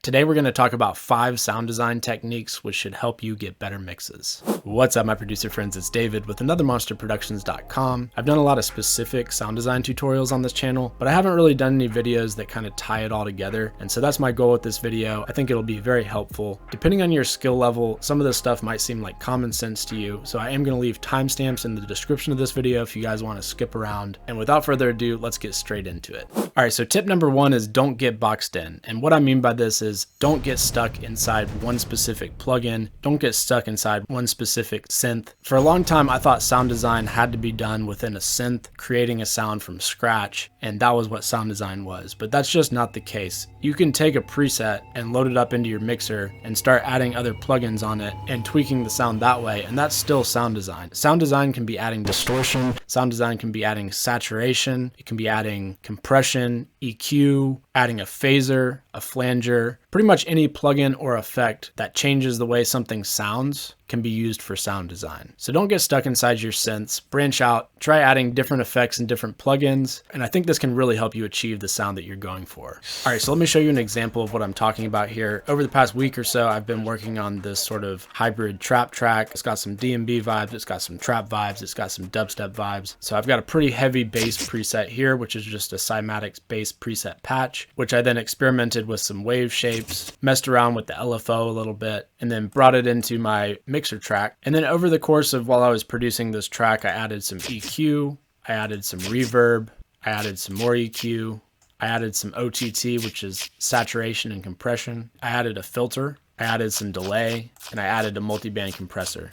Today we're going to talk about 5 sound design techniques which should help you get better mixes. What's up my producer friends, it's David with another monsterproductions.com. I've done a lot of specific sound design tutorials on this channel, but I haven't really done any videos that kind of tie it all together, and so that's my goal with this video. I think it'll be very helpful. Depending on your skill level, some of this stuff might seem like common sense to you, so I am going to leave timestamps in the description of this video if you guys want to skip around. And without further ado, let's get straight into it. Alright, so tip number 1 is don't get boxed in. And what I mean by this is don't get stuck inside one specific plugin. Don't get stuck inside one specific synth. For a long time, I thought sound design had to be done within a synth, creating a sound from scratch, and that was what sound design was. But that's just not the case. You can take a preset and load it up into your mixer and start adding other plugins on it and tweaking the sound that way, and that's still sound design. Sound design can be adding distortion, sound design can be adding saturation, it can be adding compression, EQ, adding a phaser, a flanger. Pretty much any plugin or effect that changes the way something sounds can be used for sound design. So don't get stuck inside your synths, branch out, try adding different effects and different plugins, and I think this can really help you achieve the sound that you're going for. All right, so let me show you an example of what I'm talking about here. Over the past week or so, I've been working on this sort of hybrid trap track. It's got some D&B vibes, it's got some trap vibes, it's got some dubstep vibes. So I've got a pretty heavy bass preset here, which is just a cymatics bass preset patch, which I then experimented with some wave shapes, messed around with the LFO a little bit, and then brought it into my mixer track. And then over the course of while I was producing this track, I added some EQ, I added some reverb, I added some more EQ, I added some OTT, which is saturation and compression. I added a filter, I added some delay, and I added a multiband compressor.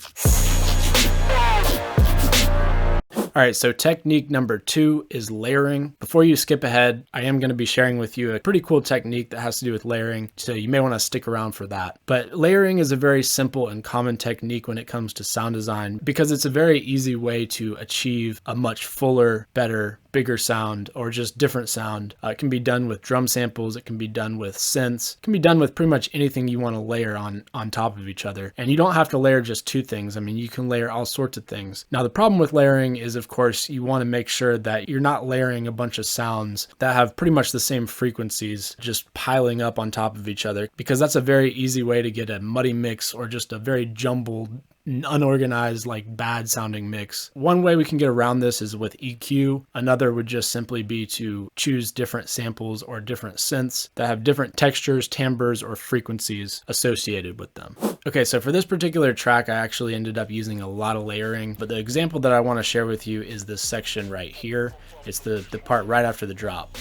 All right, so technique number 2 is layering. Before you skip ahead, I am going to be sharing with you a pretty cool technique that has to do with layering, so you may want to stick around for that. But layering is a very simple and common technique when it comes to sound design because it's a very easy way to achieve a much fuller, better, bigger sound or just different sound. It can be done with drum samples, it can be done with synths, it can be done with pretty much anything you want to layer on top of each other. And you don't have to layer just 2 things. I mean, you can layer all sorts of things. Now, the problem with layering is, of course, you want to make sure that you're not layering a bunch of sounds that have pretty much the same frequencies just piling up on top of each other, because that's a very easy way to get a muddy mix or just a very jumbled, unorganized, like bad sounding mix. One way we can get around this is with EQ. Another would just simply be to choose different samples or different synths that have different textures, timbres, or frequencies associated with them. Okay, so for this particular track, I actually ended up using a lot of layering, but the example that I want to share with you is this section right here. It's the part right after the drop.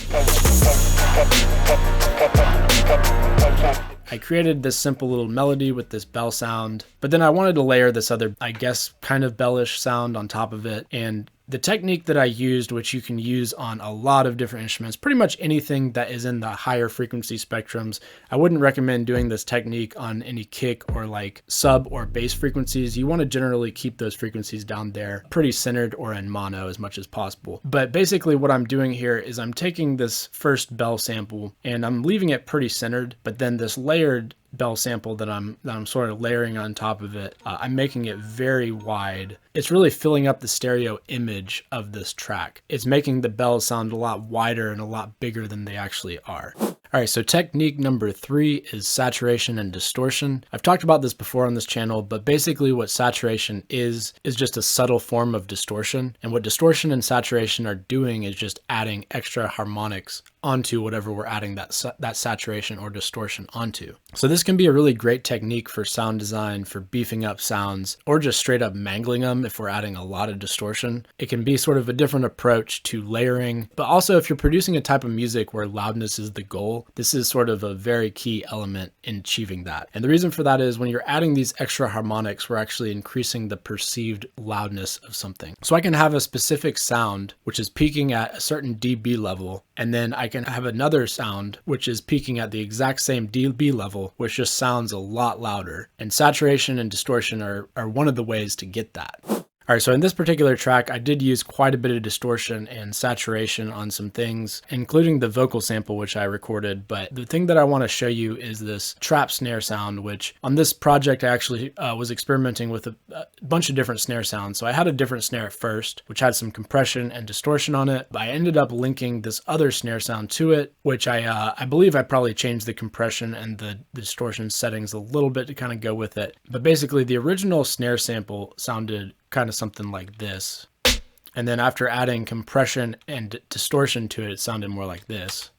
I created this simple little melody with this bell sound, but then I wanted to layer this other, I guess, kind of bellish sound on top of it. And the technique that I used, which you can use on a lot of different instruments, pretty much anything that is in the higher frequency spectrums. I wouldn't recommend doing this technique on any kick or like sub or bass frequencies. You want to generally keep those frequencies down there pretty centered or in mono as much as possible. But basically what I'm doing here is I'm taking this first bell sample and I'm leaving it pretty centered, but then this layered bell sample that I'm sort of layering on top of it, I'm making it very wide. It's really filling up the stereo image of this track. It's making the bells sound a lot wider and a lot bigger than they actually are. All right, so technique number 3 is saturation and distortion. I've talked about this before on this channel, but basically what saturation is just a subtle form of distortion. And what distortion and saturation are doing is just adding extra harmonics onto whatever we're adding that saturation or distortion onto. So this can be a really great technique for sound design, for beefing up sounds, or just straight up mangling them if we're adding a lot of distortion. It can be sort of a different approach to layering, but also if you're producing a type of music where loudness is the goal, this is sort of a very key element in achieving that. And the reason for that is when you're adding these extra harmonics, we're actually increasing the perceived loudness of something. So I can have a specific sound which is peaking at a certain dB level, and then I can have another sound which is peaking at the exact same dB level, which just sounds a lot louder. And saturation and distortion are one of the ways to get that. All right, so in this particular track, I did use quite a bit of distortion and saturation on some things, including the vocal sample, which I recorded. But the thing that I want to show you is this trap snare sound, which on this project, I actually was experimenting with a bunch of different snare sounds. So I had a different snare at first, which had some compression and distortion on it. But I ended up linking this other snare sound to it, which I believe I probably changed the compression and the distortion settings a little bit to kind of go with it. But basically, the original snare sample sounded kind of something like this. And then after adding compression and distortion to it, it sounded more like this.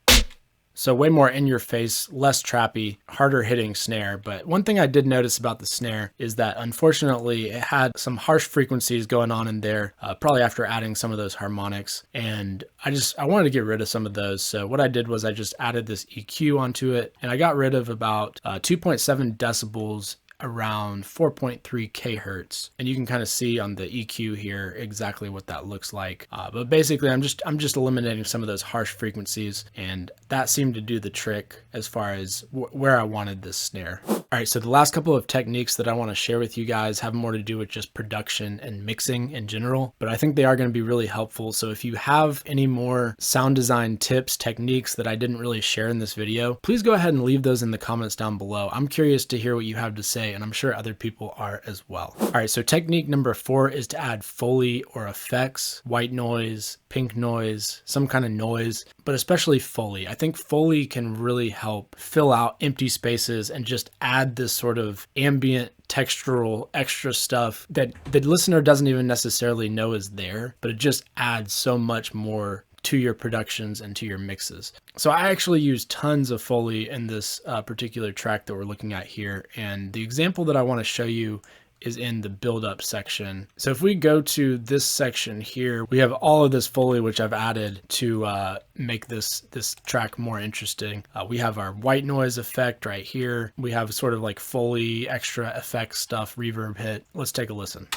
So way more in your face, less trappy, harder hitting snare. But one thing I did notice about the snare is that unfortunately it had some harsh frequencies going on in there, probably after adding some of those harmonics. And I wanted to get rid of some of those. So what I did was I just added this EQ onto it, and I got rid of about 2.7 decibels around 4.3 kHz, and you can kind of see on the EQ here exactly what that looks like. But basically, I'm just eliminating some of those harsh frequencies, and that seemed to do the trick as far as where I wanted this snare. All right, so the last couple of techniques that I want to share with you guys have more to do with just production and mixing in general, but I think they are going to be really helpful. So if you have any more sound design tips, techniques that I didn't really share in this video, please go ahead and leave those in the comments down below. I'm curious to hear what you have to say, and I'm sure other people are as well. All right, so technique number 4 is to add foley or effects, white noise, pink noise, some kind of noise, but especially foley. I think foley can really help fill out empty spaces and just add this sort of ambient textural extra stuff that the listener doesn't even necessarily know is there, but it just adds so much more to your productions and to your mixes. So I actually use tons of foley in this particular track that we're looking at here. And the example that I want to show you is in the build up section. So if we go to this section here, we have all of this foley, which I've added to make this track more interesting. We have our white noise effect right here. We have sort of like foley, extra effects stuff, reverb hit. Let's take a listen.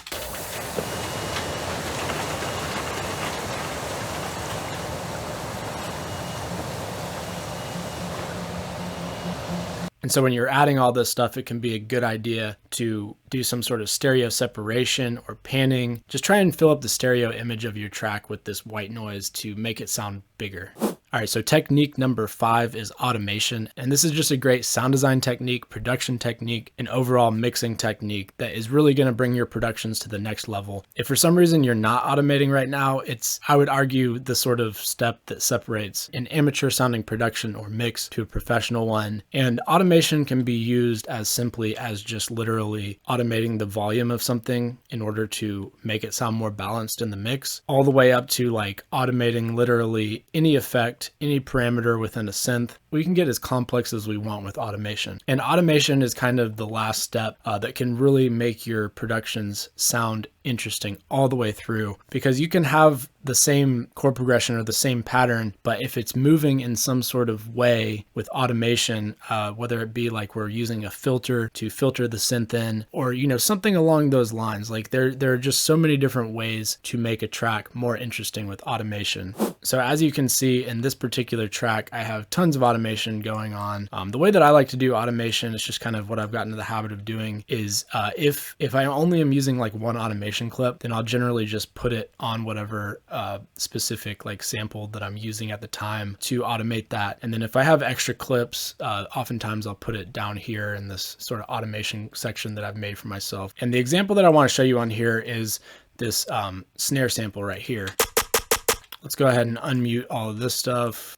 And so when you're adding all this stuff, it can be a good idea to do some sort of stereo separation or panning. Just try and fill up the stereo image of your track with this white noise to make it sound bigger. All right, so technique number 5 is automation. And this is just a great sound design technique, production technique, and overall mixing technique that is really going to bring your productions to the next level. If for some reason you're not automating right now, I would argue, the sort of step that separates an amateur sounding production or mix to a professional one. And automation can be used as simply as just literally automating the volume of something in order to make it sound more balanced in the mix, all the way up to like automating literally any effect, any parameter within a synth. We can get as complex as we want with automation. And automation is kind of the last step that can really make your productions sound interesting all the way through, because you can have the same chord progression or the same pattern, but if it's moving in some sort of way with automation, whether it be like we're using a filter to filter the synth in, or something along those lines, like there are just so many different ways to make a track more interesting with automation. So as you can see in this particular track, I have tons of automation going on. The way that I like to do automation is just kind of what I've gotten into the habit of doing is if I only am using like one automation clip, then I'll generally just put it on whatever specific like sample that I'm using at the time to automate that. And then if I have extra clips, oftentimes I'll put it down here in this sort of automation section that I've made for myself. And the example that I want to show you on here is this snare sample right here. Let's go ahead and unmute all of this stuff.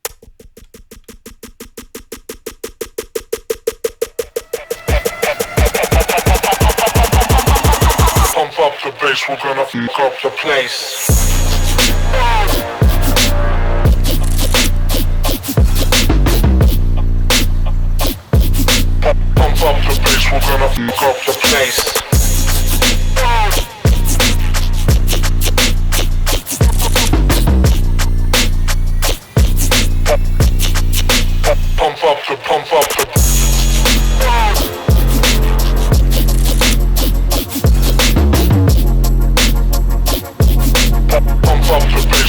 Pump up the bass, we're gonna fuck up the place. Pump up the bass, we're gonna fuck up the place. Pump up the bass,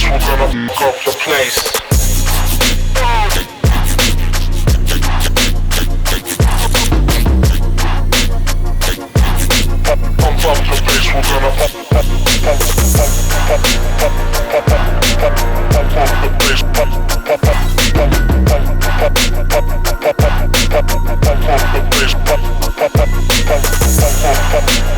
we're gonna fuck up the place. up the bass, pump up the bass, pump up the bass, pump up the bass.